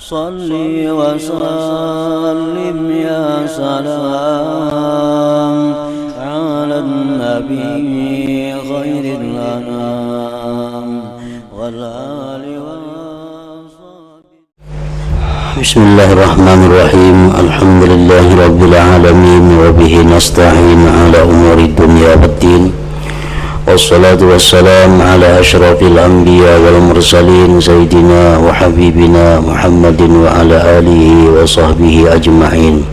صل وسلم يا سلام على النبي خير الأنام والآل بسم الله الرحمن الرحيم. الحمد لله رب العالمين وبه نستعين على أمور الدنيا والدين والصلاة والسلام على أشرف الأنبياء والمرسلين سيدنا وحبيبنا محمد وعلى آله وصحبه أجمعين.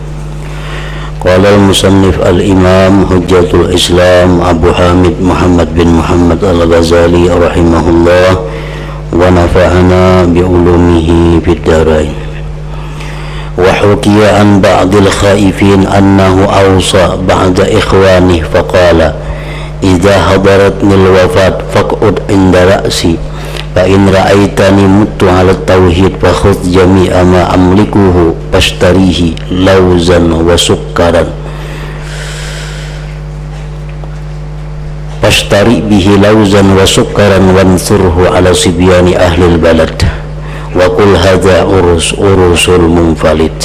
قال المصنف الإمام حجة الإسلام أبو حامد محمد بن محمد الغزالي رحمه الله ونفعنا بعلومه في الدارين. وحكي عن بعض الخائفين أنه أوصى بعد إخوانه فقال: إذا حضرتني الوفاة فاقعد عند رأسي، فإن رأيتني مت على التوحيد فخذ جميع ما أملكه فاشتريه لوزا وسكرا فاشتري به لوزا وسكرا وانثره على صبيان أهل البلد وقل هذا أرس المنفلت،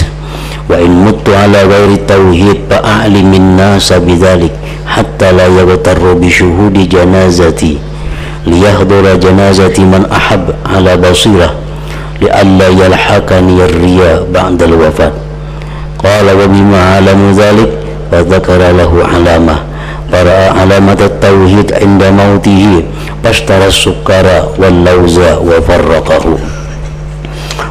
وإن مت على غير التوحيد فأعلم الناس بذلك حتى لا يغتر بشهود جنازتي، ليحضر جنازتي من أحب على بصيرة لئلا يلحقني الرياء بعد الوفاة. قال: وبما علم ذلك؟ فذكر له علامة، فرأى علامة التوحيد عند موته فاشترى السكر واللوز وفرقه.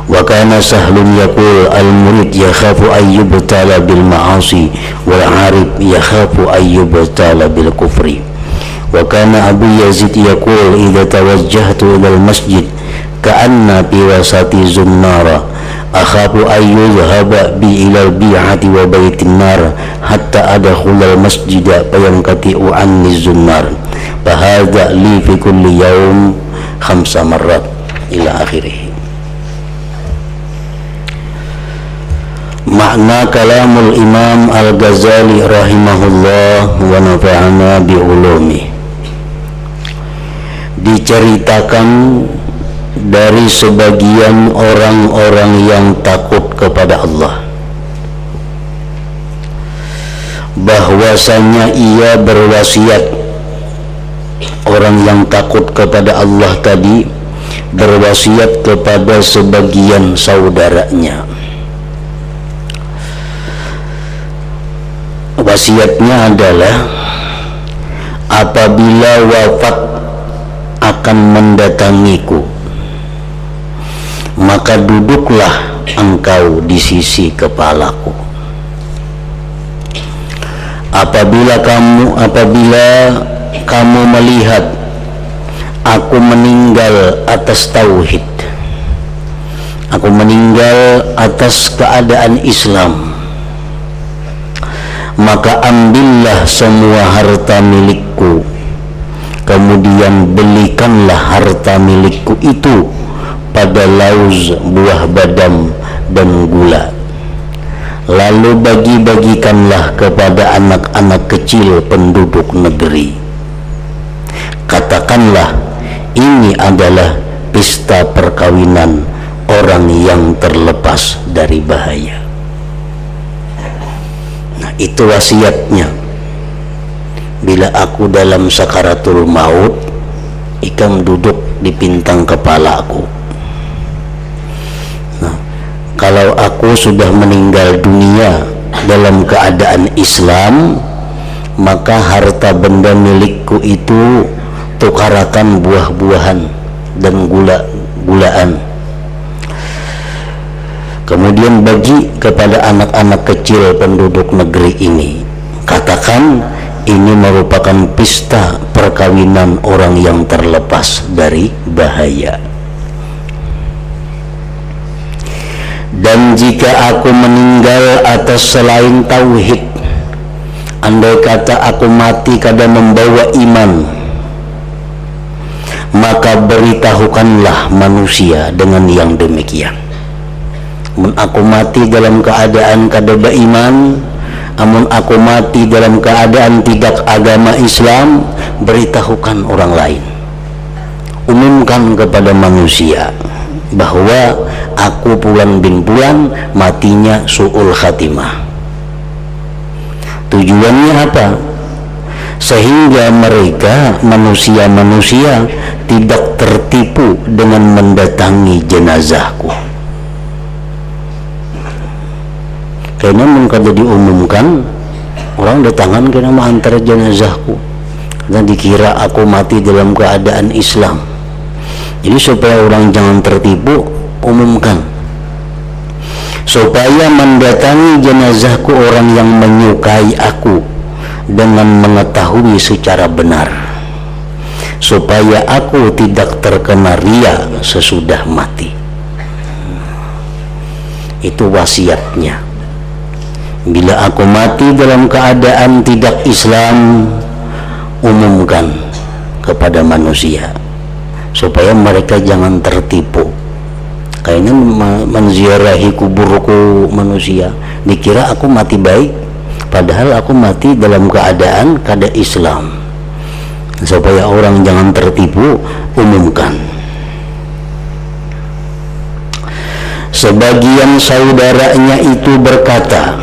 وكان سهل يقول: المريد يخاف أن يبتلى بالمعاصي والعارف يخاف أن يبتلى بالكفر. وكان أبو يزيد يقول: إذا توجهت إلى المسجد كأن في وسط زنارة أخاف أن يذهب بي إلى البيعة وبيت النار حتى أدخل المسجد فينقطع عني الزنار، فهذا لي في كل يوم 5 مرات إلى آخره. Makna kalamul Imam Al-Ghazali rahimahullah wa nafa'ana bi'ulumi, diceritakan dari sebagian orang-orang yang takut kepada Allah bahwasanya ia berwasiat. Orang yang takut kepada Allah tadi berwasiat kepada sebagian saudaranya. Wasiatnya adalah apabila wafat akan mendatangiku, maka duduklah engkau di sisi kepalaku. Apabila kamu melihat aku meninggal atas tauhid, aku meninggal atas keadaan Islam, maka ambillah semua harta milikku, kemudian belikanlah harta milikku itu pada lauz, buah badam dan gula, lalu bagi-bagikanlah kepada anak-anak kecil penduduk negeri. Katakanlah, ini adalah pesta perkawinan orang yang terlepas dari bahaya. Itu wasiatnya. Bila aku dalam sakaratul maut, ikam duduk di pintang kepalaku. Nah, kalau aku sudah meninggal dunia dalam keadaan Islam, maka harta benda milikku itu tukarakan buah-buahan dan gula-gulaan. Kemudian bagi kepada anak-anak kecil penduduk negeri ini. Katakan ini merupakan pesta perkawinan orang yang terlepas dari bahaya. Dan jika aku meninggal atas selain tauhid, andai kata aku mati kada membawa iman, maka beritahukanlah manusia dengan yang demikian. Aku mati dalam keadaan kada beriman, amun aku mati dalam keadaan tidak agama Islam, beritahukan orang lain, umumkan kepada manusia bahwa aku Fulan bin Fulan matinya su'ul khatimah. Tujuannya apa? Sehingga mereka manusia-manusia tidak tertipu dengan mendatangi jenazahku. Karena kalau diumumkan orang datangan kena antar jenazahku dan dikira aku mati dalam keadaan Islam. Jadi supaya orang jangan tertipu, umumkan. Supaya mendatangi jenazahku orang yang menyukai aku dengan mengetahui secara benar. Supaya aku tidak terkena ria sesudah mati. Itu wasiatnya. Bila aku mati dalam keadaan tidak Islam, umumkan kepada manusia supaya mereka jangan tertipu. Karena menziarahi kuburku manusia dikira aku mati baik, padahal aku mati dalam keadaan kada Islam. Supaya orang jangan tertipu, umumkan. Sebagian saudaranya itu berkata,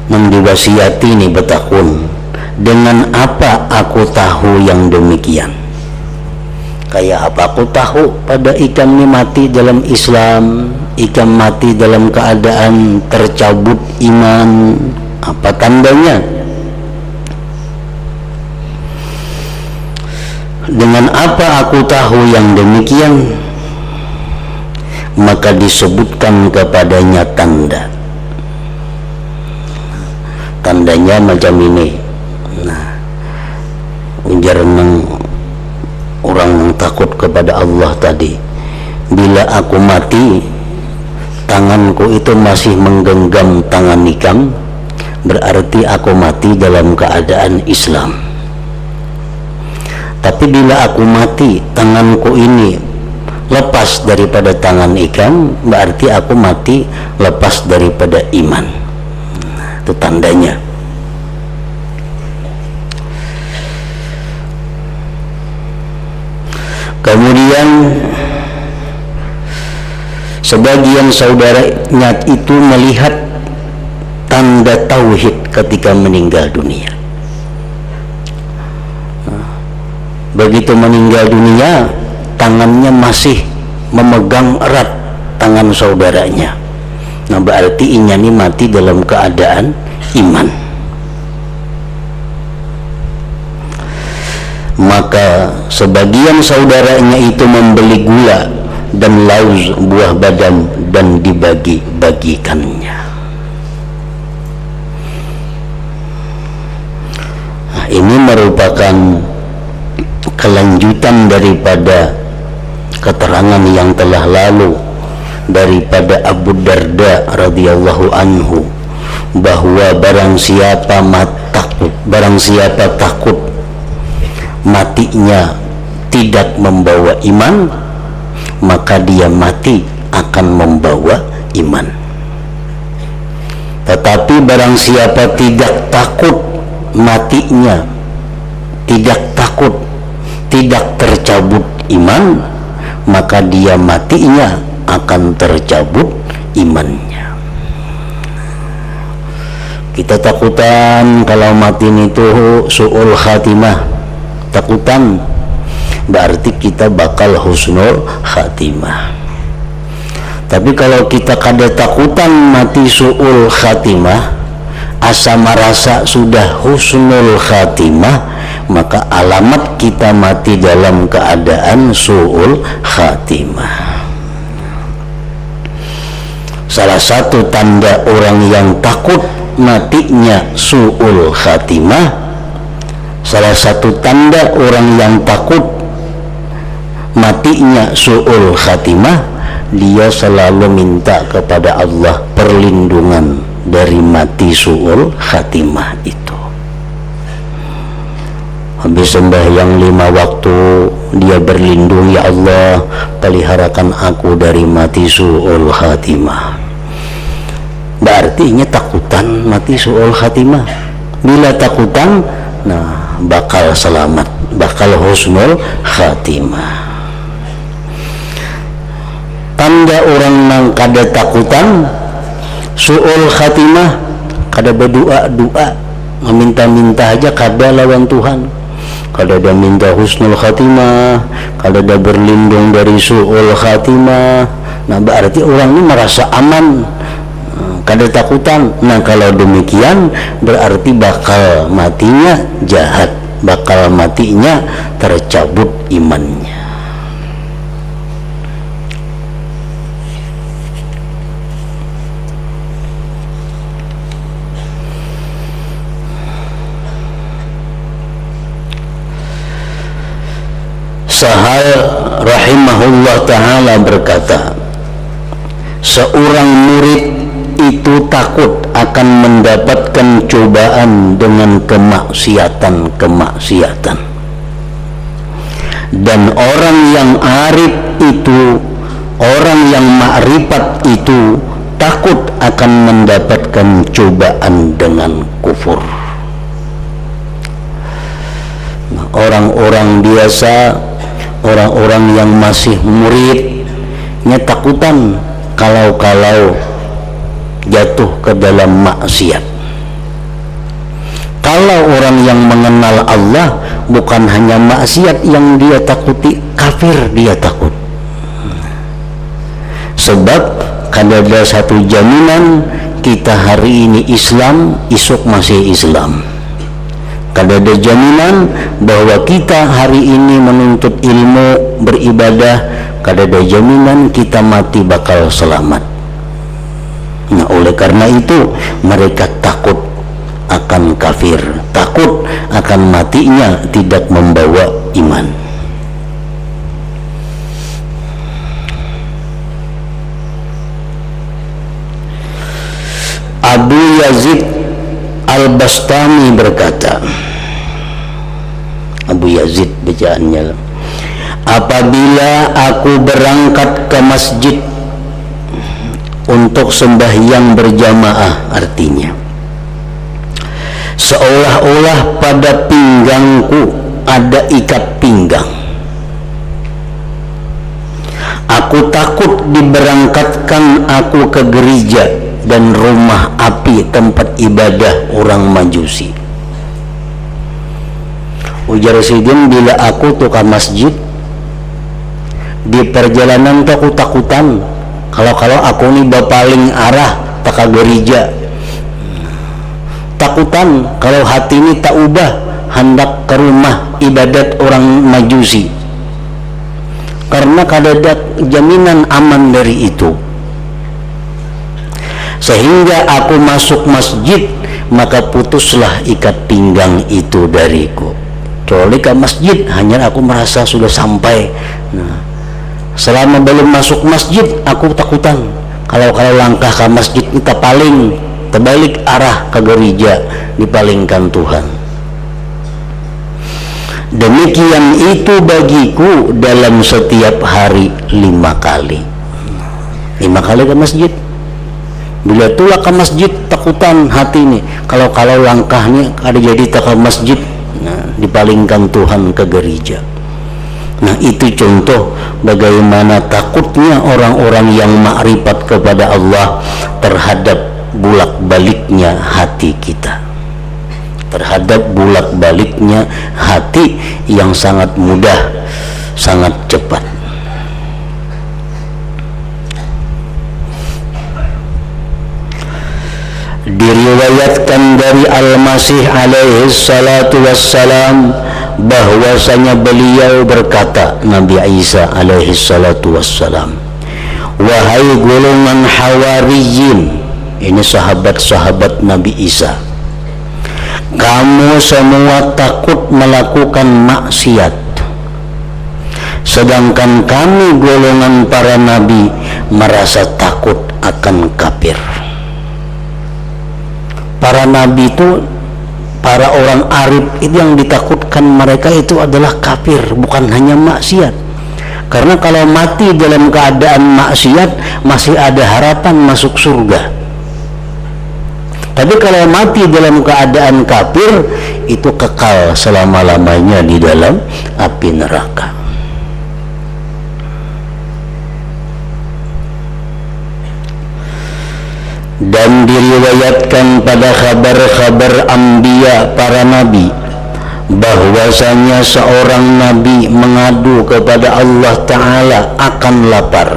mendiwasiati ini betakun, dengan apa aku tahu yang demikian? Kayak apa aku tahu pada ikam ini mati dalam Islam, ikam mati dalam keadaan tercabut iman, apa tandanya? Dengan apa aku tahu yang demikian? Maka disebutkan kepadanya tanda. Tandanya macam ini. Nah, ujar orang yang takut kepada Allah tadi, bila aku mati tanganku itu masih menggenggam tangan ikam, berarti aku mati dalam keadaan Islam. Tapi bila aku mati tanganku ini lepas daripada tangan ikam, berarti aku mati lepas daripada iman. Itu tandanya. Kemudian sebagian saudaranya itu melihat tanda tauhid ketika meninggal dunia. Begitu meninggal dunia, tangannya masih memegang erat tangan saudaranya. Nah, berarti ini mati dalam keadaan iman. Maka sebagian saudaranya itu membeli gula dan lauz buah badam dan dibagi-bagikannya. Nah, ini merupakan kelanjutan daripada keterangan yang telah lalu daripada Abu Darda radhiyallahu anhu, bahwa barang siapa takut matinya tidak membawa iman, maka dia mati akan membawa iman. Tetapi barang siapa tidak takut matinya, tidak tercabut iman, maka dia matinya akan tercabut imannya. Kita takutan kalau mati itu su'ul khatimah, takutan berarti kita bakal husnul khatimah. Tapi kalau kita kada takutan mati su'ul khatimah, asa merasa sudah husnul khatimah, maka alamat kita mati dalam keadaan su'ul khatimah. Salah satu tanda orang yang takut matinya su'ul khatimah, salah satu tanda orang yang takut matinya su'ul khatimah, dia selalu minta kepada Allah perlindungan dari mati su'ul khatimah itu. Habis sembahyang 5 waktu dia berlindung, ya Allah peliharakan aku dari mati su'ul khatimah. Berarti ini takutan mati su'ul khatimah. Bila takutan, nah bakal selamat, bakal husnul khatimah. ada orang nang kada takutan su'ul khatimah, kada berdoa-doa meminta-minta aja kada lawan Tuhan, kada ada minta husnul khatimah, kada ada berlindung dari su'ul khatimah. Nah berarti orang ini merasa aman, kada takutan. Nah kalau demikian berarti bakal matinya jahat, bakal matinya tercabut imannya. Sahal rahimahullah ta'ala berkata, seorang murid itu takut akan mendapatkan cobaan dengan kemaksiatan-kemaksiatan, dan orang yang arif itu, orang yang ma'rifat itu takut akan mendapatkan cobaan dengan kufur. Nah, orang-orang biasa, orang-orang yang masih muridnya takutan kalau jatuh ke dalam maksiat. Kalau orang yang mengenal Allah, bukan hanya maksiat yang dia takuti, kafir dia takut. Sebab kan ada satu jaminan, kita hari ini Islam, esok masih Islam. Kan ada jaminan bahwa kita hari ini menuntut ilmu, beribadah, kan ada jaminan kita mati bakal selamat. Nah oleh karena itu mereka takut akan kafir, takut akan matinya tidak membawa iman. Abu Yazid Al-Bastami berkata, Abu Yazid bacaannya, apabila aku berangkat ke masjid untuk sembahyang berjamaah, artinya seolah-olah pada pinggangku ada ikat pinggang. Aku takut diberangkatkan aku ke gereja dan rumah api tempat ibadah orang Majusi. Ujar Sidin, bila aku tuh ke masjid, di perjalanan tuh aku takutan kalau aku nih bapaling arah tak ke gereja, takutan kalau hati ini tak ubah hendak ke rumah ibadat orang Majusi, karena kada jaminan aman dari itu. Sehingga aku masuk masjid, maka putuslah ikat pinggang itu dariku. Kecuali ke masjid hanya aku merasa sudah sampai. Nah, selama belum masuk masjid aku takutan kalau langkah ke masjid kita paling terbalik arah ke gereja, dipalingkan Tuhan. Demikian itu bagiku dalam setiap hari 5 kali. 5 kali ke masjid. Bila tulah ke masjid takutan hati ini kalau langkahnya ada jadi tak ke masjid, nah, dipalingkan Tuhan ke gereja. Nah itu contoh bagaimana takutnya orang-orang yang makrifat kepada Allah terhadap bulak-baliknya hati kita, terhadap bulak-baliknya hati yang sangat mudah, sangat cepat. Diriwayatkan dari Al-Masih alaihi salatu wassalam bahwasanya beliau berkata, Nabi Isa alaihi salatu wassalam, wahai golongan Hawariyin, ini sahabat-sahabat Nabi Isa, kamu semua takut melakukan maksiat, sedangkan kami golongan para nabi merasa takut akan kafir. Para nabi itu, para orang arif itu yang ditakutkan mereka itu adalah kafir, bukan hanya maksiat. Karena kalau mati dalam keadaan maksiat masih ada harapan masuk surga. Tapi kalau mati dalam keadaan kafir itu kekal selama-lamanya di dalam api neraka. Dan diriwayatkan pada kabar-kabar anbiya, para nabi, bahwasanya seorang nabi mengadu kepada Allah Ta'ala akan lapar,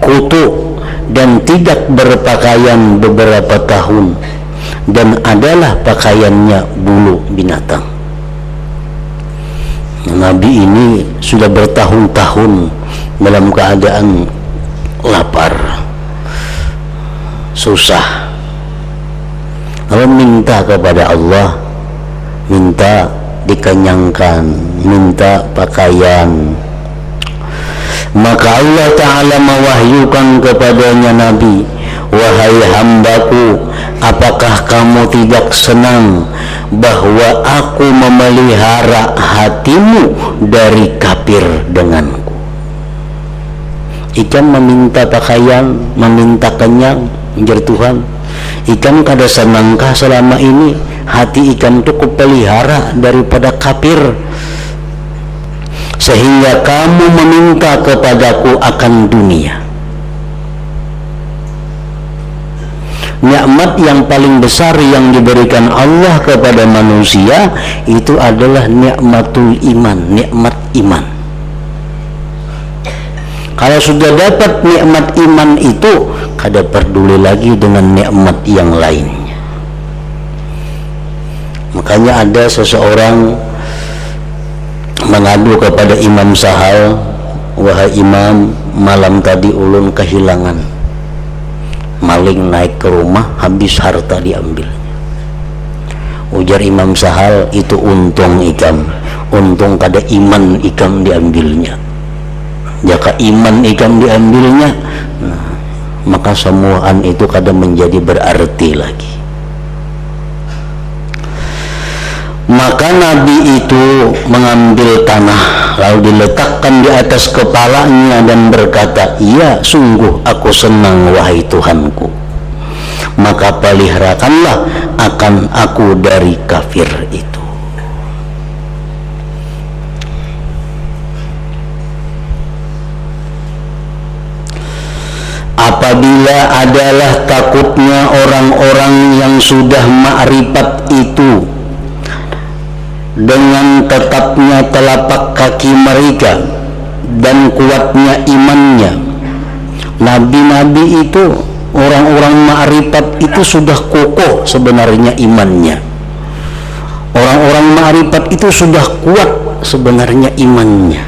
kutu, dan tidak berpakaian beberapa tahun, dan adalah pakaiannya bulu binatang. Nabi ini sudah bertahun-tahun dalam keadaan lapar, susah, lalu minta kepada Allah, minta dikenyangkan, minta pakaian. Maka Allah Ta'ala mewahyukan kepadanya Nabi, wahai hambaku, apakah kamu tidak senang bahwa aku memelihara hatimu dari kafir denganku? Ikam meminta pakaian, meminta kenyang, menjadi Tuhan. Ikam kada senangkah selama ini hati ikam cukup pelihara daripada kafir, sehingga kamu meminta kepadaku akan dunia? Nikmat yang paling besar yang diberikan Allah kepada manusia itu adalah nikmatul iman, nikmat iman. Kalau sudah dapat nikmat iman itu, kada peduli lagi dengan nikmat yang lainnya. Makanya ada seseorang mengadu kepada Imam Sahal, wahai Imam, malam tadi ulun kehilangan, maling naik ke rumah, habis harta diambil. Ujar Imam Sahal, itu untung ikam, untung kada iman ikam diambilnya. Jika iman ikam diambilnya, nah, maka semuaan itu kada menjadi berarti lagi. Maka Nabi itu mengambil tanah lalu diletakkan di atas kepalanya dan berkata, ya sungguh aku senang wahai Tuhanku, maka peliharakanlah akan aku dari kafir itu. Apabila adalah takutnya orang-orang yang sudah ma'rifat itu dengan tetapnya telapak kaki mereka dan kuatnya imannya. Nabi-nabi itu, orang-orang ma'rifat itu sudah kokoh sebenarnya imannya. Orang-orang ma'rifat itu sudah kuat sebenarnya imannya,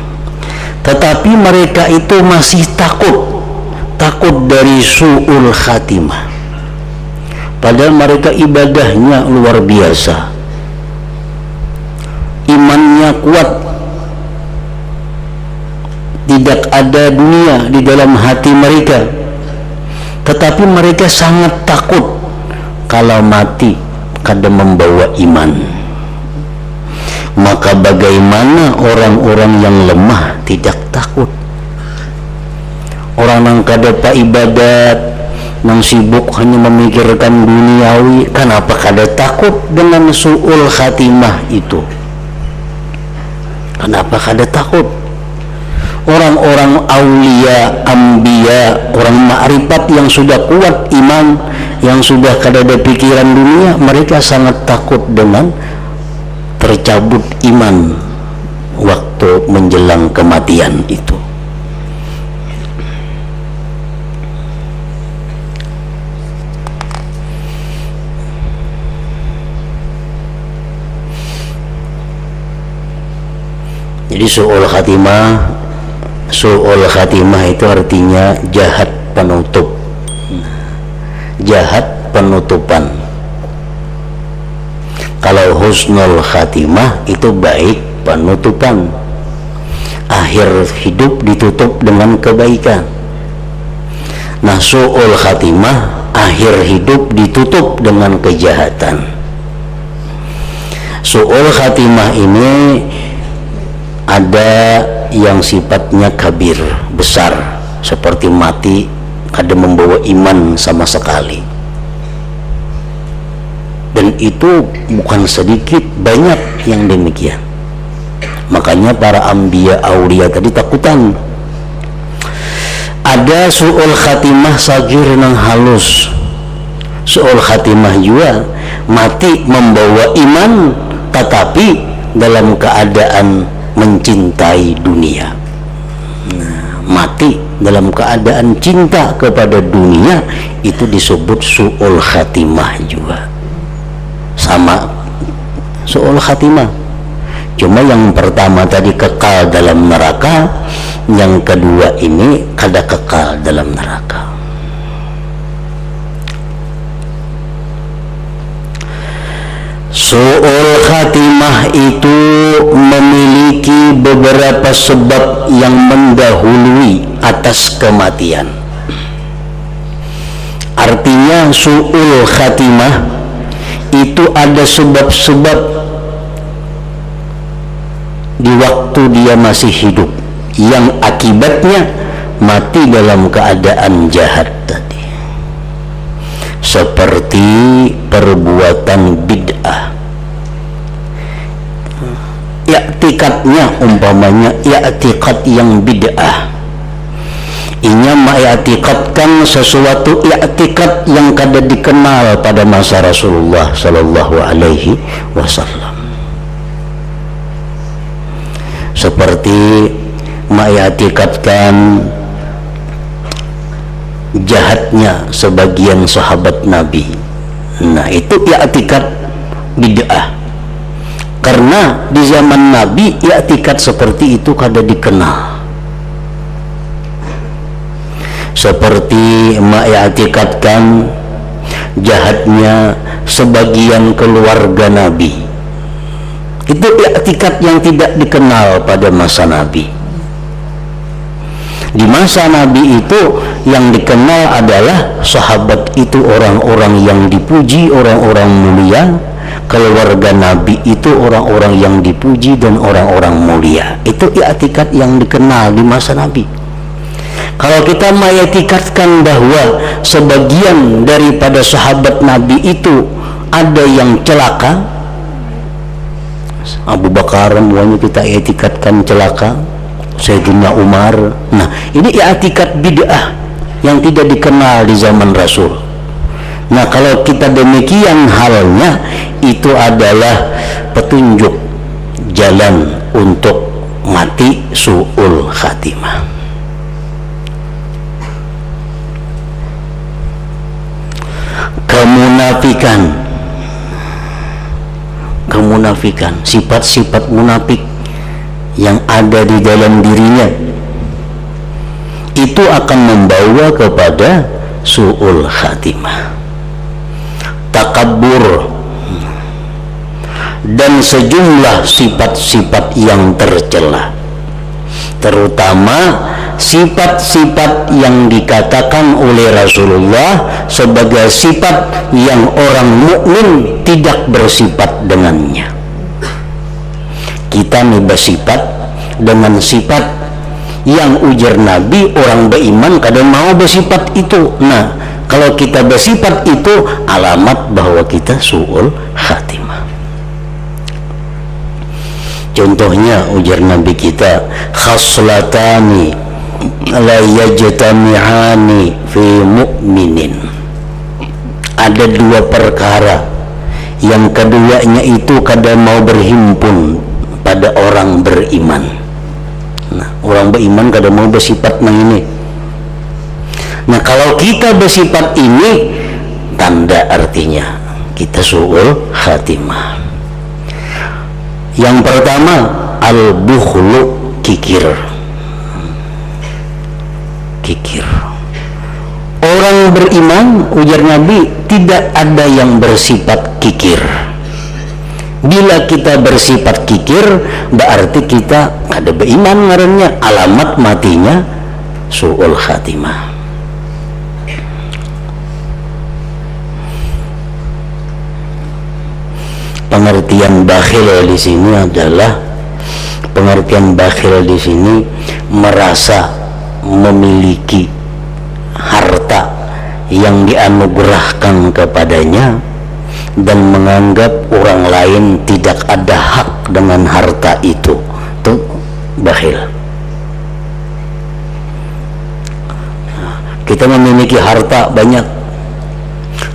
tetapi mereka itu masih takut dari su'ul khatimah. Padahal mereka ibadahnya luar biasa, imannya kuat, tidak ada dunia di dalam hati mereka, tetapi mereka sangat takut kalau mati kada membawa iman. Maka bagaimana orang-orang yang lemah tidak takut? Orang yang kada pa ibadat, yang sibuk hanya memikirkan duniawi, kenapa kada takut dengan su'ul khatimah itu? Kenapa kada takut? Orang-orang aulia, anbiya, orang ma'rifat yang sudah kuat iman, yang sudah kada ada pikiran dunia, mereka sangat takut dengan tercabut iman waktu menjelang kematian itu. Jadi su'ul khatimah itu artinya jahat penutup, jahat penutupan. Kalau husnul khatimah itu baik penutupan, akhir hidup ditutup dengan kebaikan. Nah, su'ul khatimah akhir hidup ditutup dengan kejahatan. Su'ul khatimah ini ada yang sifatnya kabir, besar, seperti mati kada membawa iman sama sekali, dan itu bukan sedikit, banyak yang demikian. Makanya para anbiya aulia tadi takutan. ada su'ul khatimah sagir nang halus, su'ul khatimah juga mati membawa iman tetapi dalam keadaan mencintai dunia. Mati dalam keadaan cinta kepada dunia itu disebut su'ul khatimah juga, sama su'ul khatimah. Cuma yang pertama tadi kekal dalam neraka, yang kedua ini kada kekal dalam neraka. Su'ul khatimah itu memiliki beberapa sebab yang mendahului atas kematian. Artinya su'ul khatimah itu ada sebab-sebab di waktu dia masih hidup yang akibatnya mati dalam keadaan jahat tadi, seperti perbuatan bid'ah. I'tikadnya umpamanya i'tikad yang bid'ah, inya ma'iktikadkan sesuatu i'tikad yang kada dikenal pada masa Rasulullah sallallahu alaihi wasallam, seperti ma'iktikadkan jahatnya sebagian sahabat Nabi. Nah, itu i'tikad bid'ah, karena di zaman Nabi i'tikad seperti itu kada dikenal. Seperti ma'iktikadkan jahatnya sebagian keluarga Nabi, itu i'tikad yang tidak dikenal pada masa Nabi. Di masa Nabi itu yang dikenal adalah sahabat itu orang-orang yang dipuji, orang-orang mulia. Keluarga Nabi itu orang-orang yang dipuji dan orang-orang mulia. Itu i'tikad yang dikenal di masa Nabi. Kalau kita mengiktikadkan bahwa sebagian daripada sahabat Nabi itu ada yang celaka, Abu Bakar semuanya kita i'tikadkan celaka, Sayyidina Umar. Nah, ini i'tikad bid'ah yang tidak dikenal di zaman Rasul. Nah, kalau kita demikian halnya, itu adalah petunjuk jalan untuk mati su'ul khatimah. Kemunafikan, sifat-sifat munafik yang ada di dalam dirinya itu akan membawa kepada su'ul khatimah. Takabbur dan sejumlah sifat-sifat yang tercela, terutama sifat-sifat yang dikatakan oleh Rasulullah sebagai sifat yang orang mukmin tidak bersifat dengannya. Kita nih bersifat dengan sifat yang ujar Nabi orang beriman kadang mau bersifat itu. Nah, kalau kita bersifat itu alamat bahwa kita su'ul khatimah. Contohnya ujar Nabi kita, khaslatani la yajtami'ani fi mu'minin. Ada dua perkara yang keduanya itu kadang mau berhimpun pada orang beriman. Nah, orang beriman kadang mau bersifat ini. Nah, kalau kita bersifat ini, tanda artinya kita su'ul khatimah. Yang pertama, al-bukhlu, kikir. Orang beriman, ujar Nabi, tidak ada yang bersifat kikir. Bila kita bersifat kikir, berarti kita ada beriman ngarannya, alamat matinya su'ul khatimah. Pengertian bakhil di sini adalah merasa memiliki harta yang dianugerahkan kepadanya dan menganggap orang lain tidak ada hak dengan harta itu bakhil. Kita memiliki harta banyak,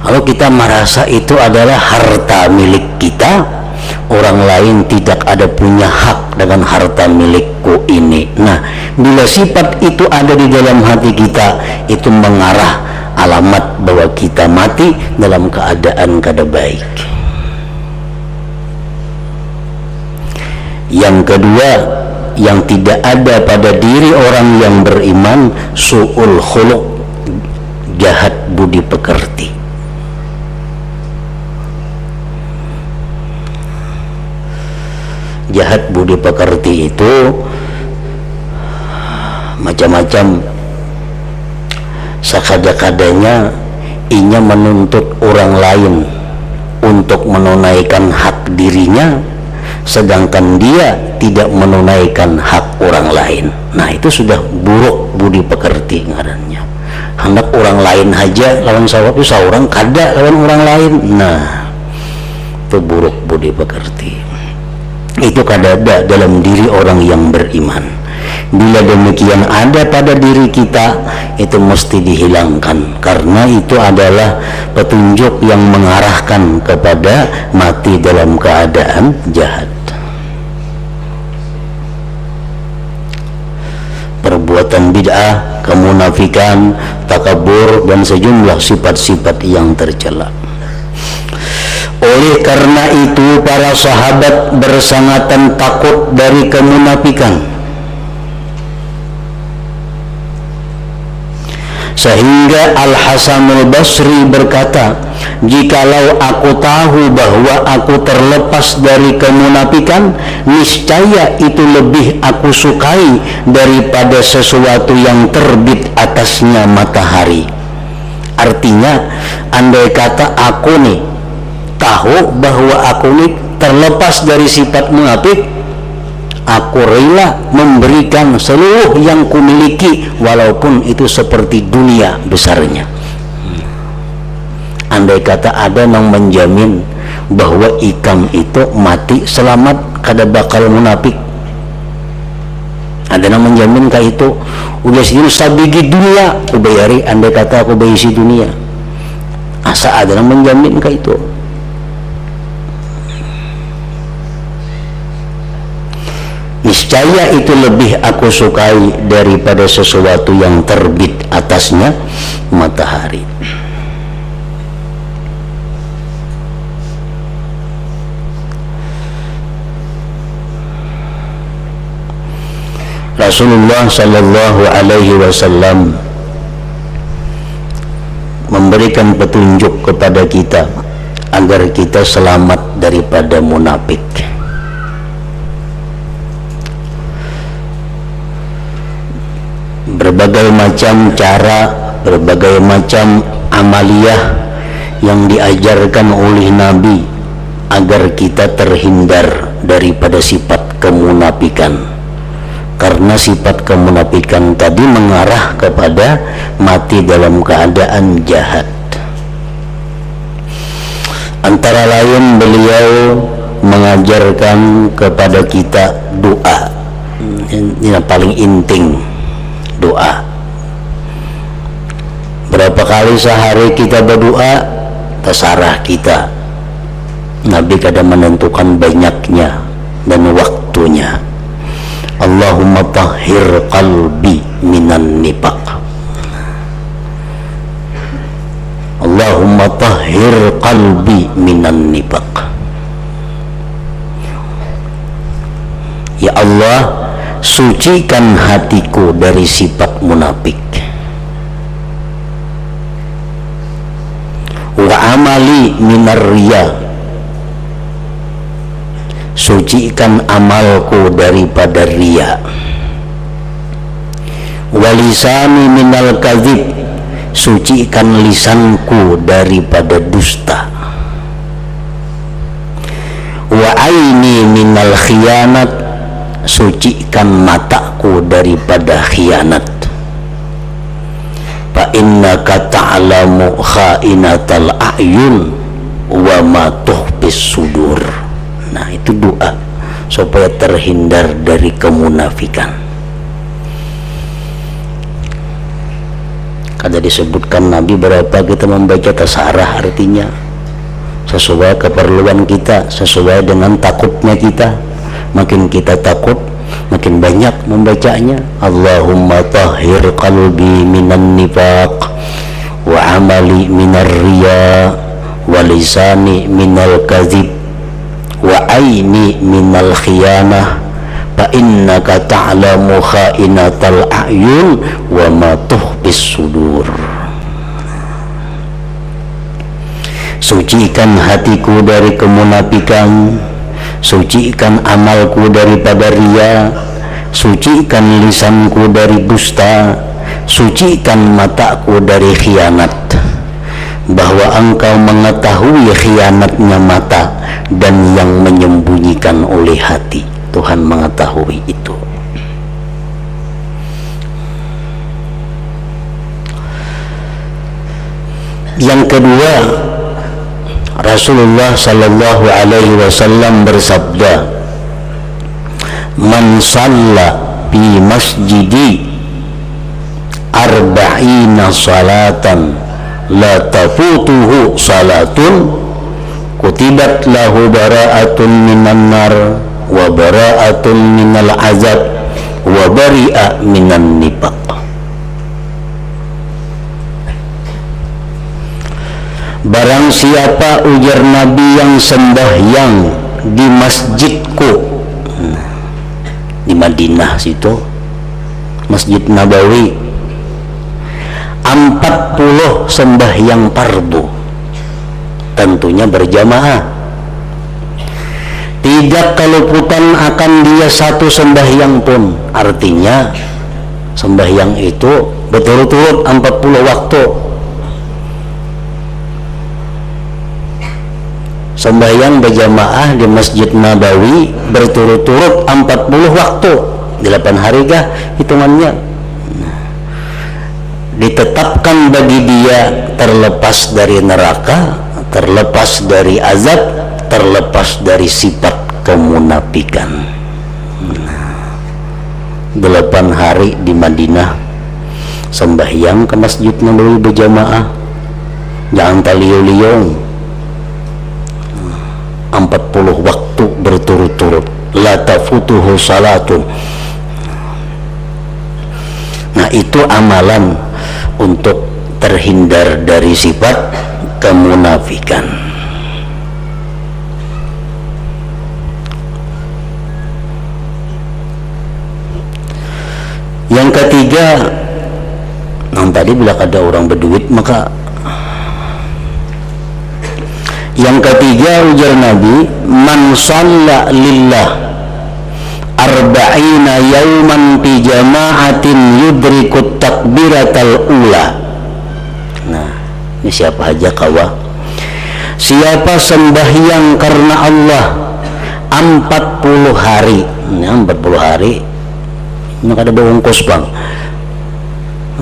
kalau kita merasa itu adalah harta milik kita, orang lain tidak ada punya hak dengan harta milikku ini. Nah, bila sifat itu ada di dalam hati kita, itu mengarah alamat bahwa kita mati dalam keadaan kada baik. Yang kedua, yang tidak ada pada diri orang yang beriman, su'ul khuluq, jahat budi pekerti. Jahat budi pekerti itu macam-macam. Sekada-kadanya inya menuntut orang lain untuk menunaikan hak dirinya, sedangkan dia tidak menunaikan hak orang lain. Nah, itu sudah buruk budi pekerti ngarannya. Hendak orang lain aja lawan sawab, seorang kada lawan orang lain. Nah, itu buruk budi pekerti. Itu kada ada dalam diri orang yang beriman. Bila demikian ada pada diri kita, itu mesti dihilangkan, karena itu adalah petunjuk yang mengarahkan kepada mati dalam keadaan jahat. Perbuatan bid'ah, kemunafikan, takabur, dan sejumlah sifat-sifat yang tercela. Oleh karena itu para sahabat bersangatan takut dari kemunafikan, sehingga Al-Hasanul Basri berkata, jikalau aku tahu bahwa aku terlepas dari kemunafikan, niscaya itu lebih aku sukai daripada sesuatu yang terbit atasnya matahari. Artinya, andai kata aku nih tahu bahwa aku nih terlepas dari sifat munafik, aku rela memberikan seluruh yang kumiliki, walaupun itu seperti dunia besarnya. Andai kata ada yang menjamin bahwa ikam itu mati selamat kada bakal munafik, ada yang menjamin kayak itu, udah sini sabigi dunia aku bayari, andai kata aku bayisi dunia, asa ada yang menjamin kayak itu. Niscaya itu lebih aku sukai daripada sesuatu yang terbit atasnya matahari. Rasulullah sallallahu alaihi wasallam memberikan petunjuk kepada kita agar kita selamat daripada munafik. Berbagai macam cara, berbagai macam amaliyah yang diajarkan oleh Nabi agar kita terhindar daripada sifat kemunafikan, karena sifat kemunafikan tadi mengarah kepada mati dalam keadaan jahat. Antara lain beliau mengajarkan kepada kita doa, ini yang paling inting, doa. Berapa kali sehari kita berdoa terserah kita. Nabi kadang menentukan banyaknya dan waktunya. Allahumma tahhir qalbi minan nifaq, Allahumma tahhir qalbi minan nifaq. Ya Allah, sucikan hatiku dari sifat munafik. Wa amali minar riya, sucikan amalku daripada riya. Wa lisani minal kadzib, sucikan lisanku daripada dusta. Wa aini minal khiyanat, sucikan mataku daripada khianat. Fa innaka ta'lamu kha'inatal a'yun wa ma tuhfis sudur. Nah, itu doa supaya terhindar dari kemunafikan. Ada disebutkan Nabi berapa kita membaca, terserah artinya, sesuai keperluan kita, sesuai dengan takutnya kita. Makin kita takut, makin banyak membacanya. Allahumma tahhir qalbi minan nifaq wa amali minar riya wa lisani minal kadhib wa aini minal khiyanah fa innaka ta'lamu kha'inatal a'yun wa ma tuhbis sudur. Sucikan hatiku dari kemunafikan, sucikan amalku daripada riya, sucikan lisanku dari dusta, sucikan mataku dari khianat. Bahwa engkau mengetahui khianatnya mata dan yang menyembunyikan oleh hati. Tuhan mengetahui itu. Yang kedua, Rasulullah sallallahu alaihi wasallam bersabda, "Man shalla fi masjidi arba'ina salatan la tafutuhu salatun kutibat lahu bara'atun minan nar wa bara'atun minal azab wa bari'a minan nifaq." Barang siapa, ujar Nabi, yang sembahyang di masjidku, di Madinah situ, Masjid Nabawi, 40 sembahyang fardu, tentunya berjamaah. Tidak keluputan akan dia satu sembahyang pun. Artinya sembahyang itu berturut-turut 40 waktu. Sembahyang berjamaah di Masjid Nabawi berturut-turut 40 waktu. 8 hari kah hitungannya? Ditetapkan bagi dia terlepas dari neraka, terlepas dari azab, terlepas dari sifat kemunafikan. 8 hari di Madinah sembahyang ke Masjid Nabawi berjamaah, jangan taliu-liung, 40 waktu berturut-turut, la tafutuhu salatun. Nah, itu amalan untuk terhindar dari sifat kemunafikan. Yang ketiga, yang tadi bila ada orang berduit maka yang ketiga, ujar Nabi, man shalla lillah arba'ina yauman fi jama'atin yudrikut takbiratal ula. Nah, ini siapa aja kawa? Siapa sembahyang karena Allah 40 hari. Nah, 40 hari ini ada bungkus bang.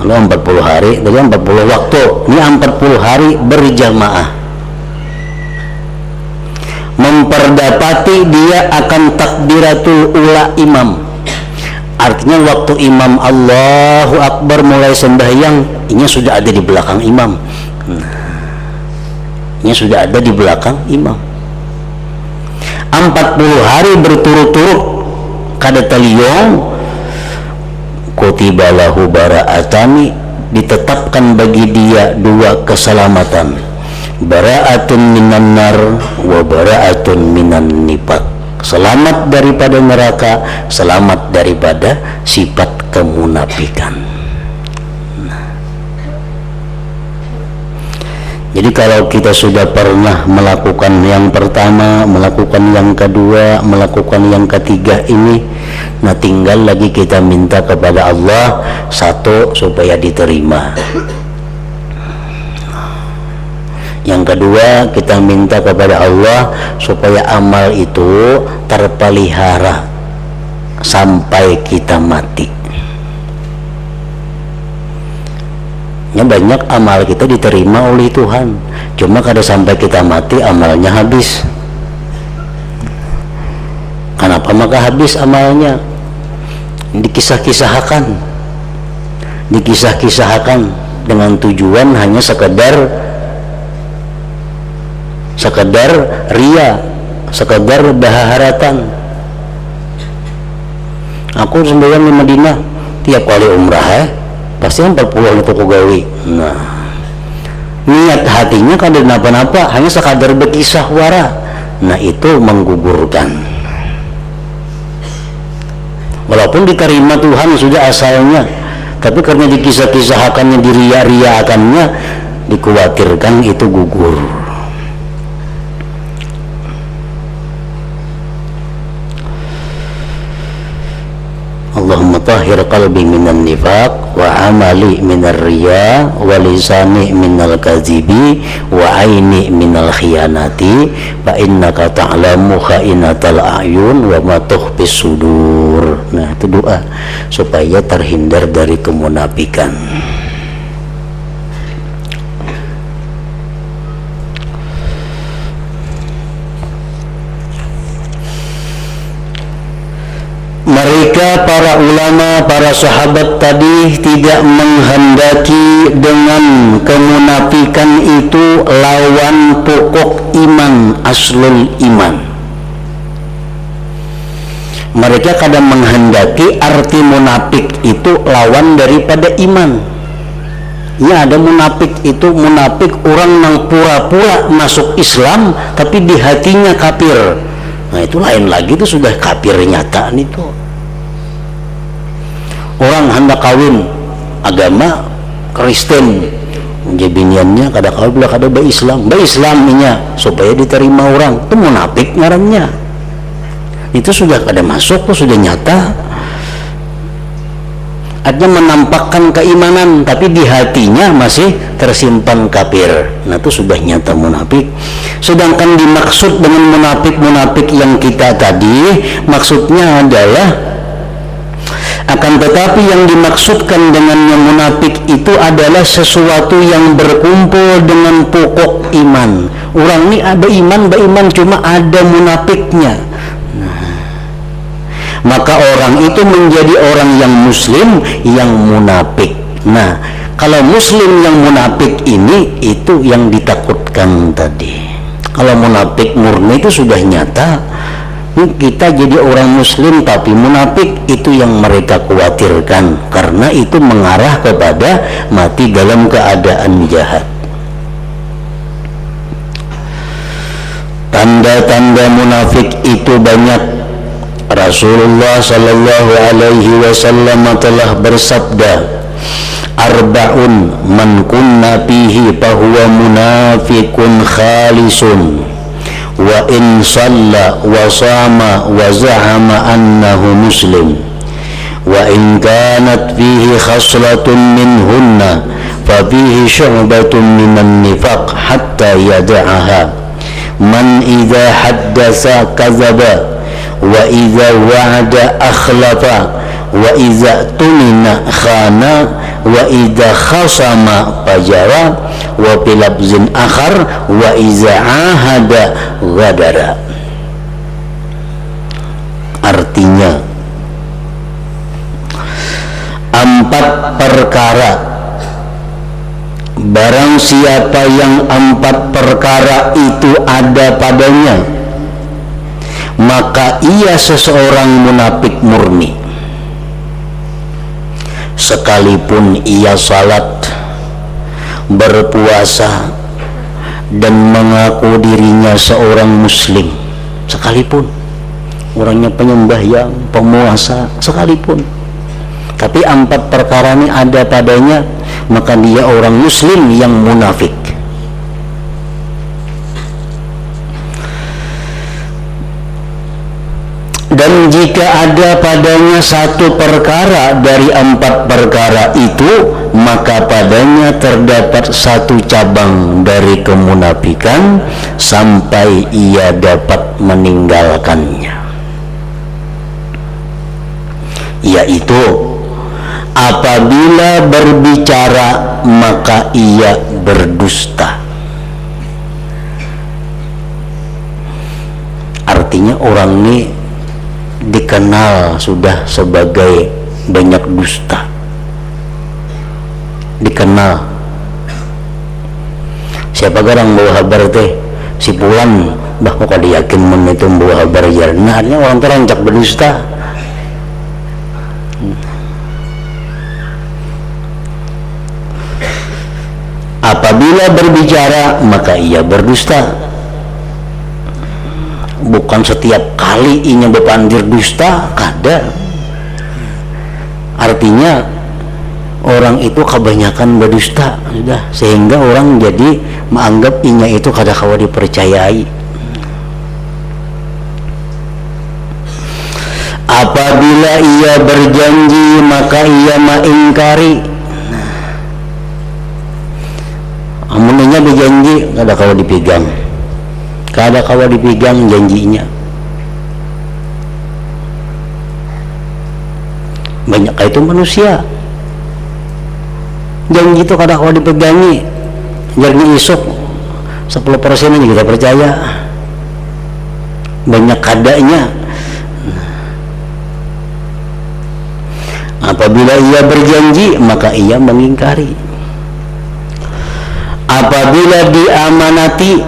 Lalu 40 hari, dari 40 waktu. Ini 40 hari berjamaah. Memperdapati dia akan takbiratul ula imam. Artinya waktu imam Allahu Akbar mulai sembahyang, ini sudah ada di belakang imam. Ini sudah ada di belakang imam. 40 hari berturut-turut kada taliyong, kutiba lahu bara'atani, ditetapkan bagi dia 2 keselamatan. Bara'atun minan nar wa bara'atun minan nifaq. Selamat daripada neraka, selamat daripada sifat kemunafikan. Jadi kalau kita sudah pernah melakukan yang pertama, melakukan yang kedua, melakukan yang ketiga ini, nah tinggal lagi kita minta kepada Allah satu, supaya diterima. Yang kedua, kita minta kepada Allah supaya amal itu terpelihara sampai kita mati. Ya, banyak amal kita diterima oleh Tuhan, cuma kada sampai kita mati amalnya habis. Kenapa maka habis amalnya? Dikisah-kisahkan dengan tujuan hanya sekedar ria, sekedar baharatan. Aku sembahyang di Madinah tiap kali umrah pasti 40 itu gawe. Nah, niat hatinya kada napa-napa, hanya sekadar berkisah wara. Nah, itu menggugurkan. Walaupun diterima Tuhan sudah asalnya, tapi karena dikisah-kisahkannya, diria-riakannya, dikhawatirkan itu gugur. Allahumma tahhir qalbi minan nifaq wa amali minar riya wa lisani minal kadhibi wa aini minal khiyanati fa innaka ta'lamu kha'inatal a'yun wa ma tukhfis sudur. Nah, itu doa supaya terhindar dari kemunafikan. Mereka para ulama, para sahabat tadi tidak menghendaki dengan kemunafikan itu lawan pokok iman, aslul iman. Mereka kadang menghendaki arti munafik itu lawan daripada iman. Ya, ada munafik itu munafik orang yang pura-pura masuk Islam tapi di hatinya kafir. Nah, itu lain lagi, itu sudah kafir nyata itu. Orang hendak kawin agama Kristen, jebiniannya kada kawin belah kada Islam nya supaya diterima orang, itu munafik ngarannya. Itu sudah kada masuk, itu sudah nyata. Artinya menampakkan keimanan tapi di hatinya masih tersimpan kafir. Nah, itu sudah nyata munafik. Sedangkan dimaksud dengan munafik yang kita tadi, maksudnya adalah akan tetapi yang dimaksudkan dengan yang munafik itu adalah sesuatu yang berkumpul dengan pokok iman. Orang ini ada iman cuma ada munafiknya. Maka orang itu menjadi orang yang muslim yang munafik. Nah, kalau muslim yang munafik ini, itu yang ditakutkan tadi. Kalau munafik murni itu sudah nyata. Kita jadi orang muslim tapi munafik, itu yang mereka khawatirkan, karena itu mengarah kepada mati dalam keadaan jahat. Tanda-tanda munafik itu banyak. Rasulullah sallallahu alaihi wasallam telah bersabda, arba'un man kunna fihi fahuwa munafiqun khalisun wa in shalla wa sama wa za'ama annahu muslim wa in kanat fihi khaslatun minhunna fa fihi syu'batun minan nifaq hatta yada'aha man idza haddasa kadzaba wa idza wa'ada akhlafa wa idza tumina khana wa idza khasama fajara wa bilabzin akhar wa idza ahada ghadara. Artinya 4 perkara, barang siapa yang 4 perkara itu ada padanya, maka ia seseorang munafik murni. Sekalipun ia salat, berpuasa, dan mengaku dirinya seorang muslim, sekalipun orangnya penyembahyang, pemuasa, sekalipun, tapi 4 perkara ini ada padanya, maka dia orang muslim yang munafik. Dan jika ada padanya 1 perkara dari 4 perkara itu, maka padanya terdapat 1 cabang dari kemunafikan sampai ia dapat meninggalkannya, yaitu apabila berbicara maka ia berdusta. Artinya orang ini dikenal sudah sebagai banyak dusta, dikenal siapa orang bawa kabar teh si Pulan bah kok yakin mun itu bawa kabar jarna artinya orang terancak berdusta. Apabila berbicara maka ia berdusta. Bukan setiap kali inya bepandir dusta, kada. Artinya orang itu kebanyakan berdusta sudah, sehingga orang jadi menganggap inya itu kada kawa dipercayai. Apabila ia berjanji maka ia mengingkari. Amunnya berjanji kada kawa dipegang, kada kawa dipegang janjinya. Banyak itu manusia janji itu kada kawa dipegangi, jadi isuk 10% aja kita percaya, banyak kadanya. Apabila ia berjanji maka ia mengingkari. Apabila diamanati,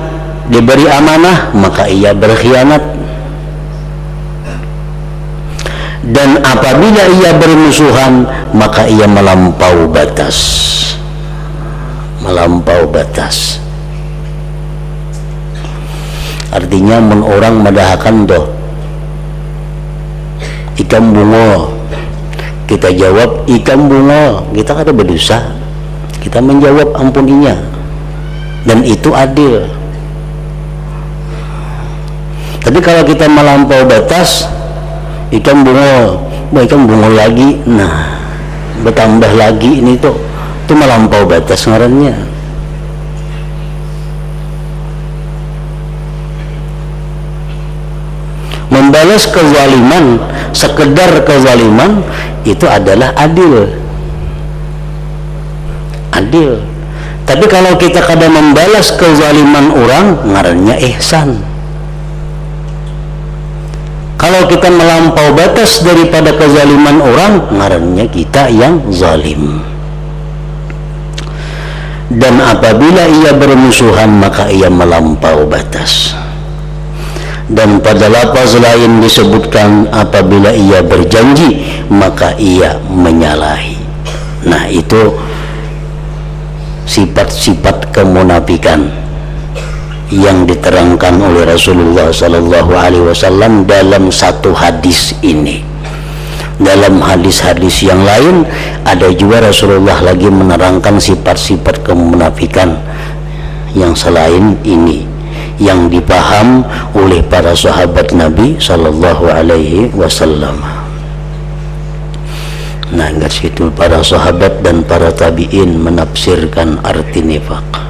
diberi amanah maka ia berkhianat. Dan apabila ia bermusuhan maka ia melampau batas. Melampau batas artinya mun orang madahakan doh ikan bungo, kita jawab ikan bungo, kita kada berdosa, kita menjawab ampuninya, dan itu adil. Tapi kalau kita melampau batas, ikan bungo lagi, nah bertambah lagi ini tuh, itu melampau batas ngarannya. Membalas kezaliman, sekedar kezaliman itu adalah adil. Adil. Tapi kalau kita kada membalas kezaliman orang, ngarannya ihsan. Kalau kita melampau batas daripada kezaliman orang, ngarannya kita yang zalim. Dan apabila ia bermusuhan maka ia melampau batas. Dan pada lafaz lain disebutkan apabila ia berjanji maka ia menyalahi. Nah, itu sifat-sifat kemunafikan yang diterangkan oleh Rasulullah sallallahu alaihi wasallam dalam satu hadis ini. Dalam hadis-hadis yang lain ada juga Rasulullah lagi menerangkan sifat-sifat kemunafikan yang selain ini, yang dipaham oleh para sahabat Nabi sallallahu alaihi wasallam. Nah, dari situ para sahabat dan para tabi'in menafsirkan arti nifaq.